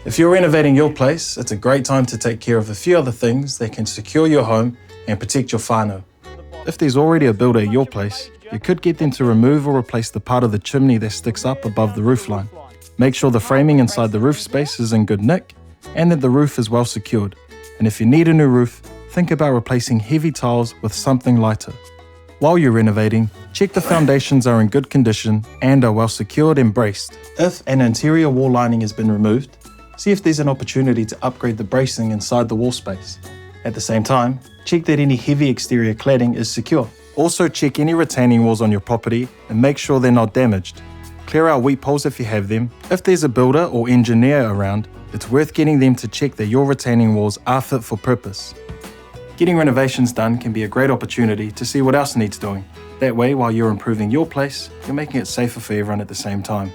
If you're renovating your place, it's a great time to take care of a few other things that can secure your home and protect your whānau. If there's already a builder at your place, you could get them to remove or replace the part of the chimney that sticks up above the roof line. Make sure the framing inside the roof space is in good nick and that the roof is well secured. And if you need a new roof, think about replacing heavy tiles with something lighter. While you're renovating, check the foundations are in good condition and are well secured and braced. If an interior wall lining has been removed, see if there's an opportunity to upgrade the bracing inside the wall space. At the same time, check that any heavy exterior cladding is secure. Also check any retaining walls on your property and make sure they're not damaged. Clear out weep holes if you have them. If there's a builder or engineer around, it's worth getting them to check that your retaining walls are fit for purpose. Getting renovations done can be a great opportunity to see what else needs doing. That way, while you're improving your place, you're making it safer for everyone at the same time.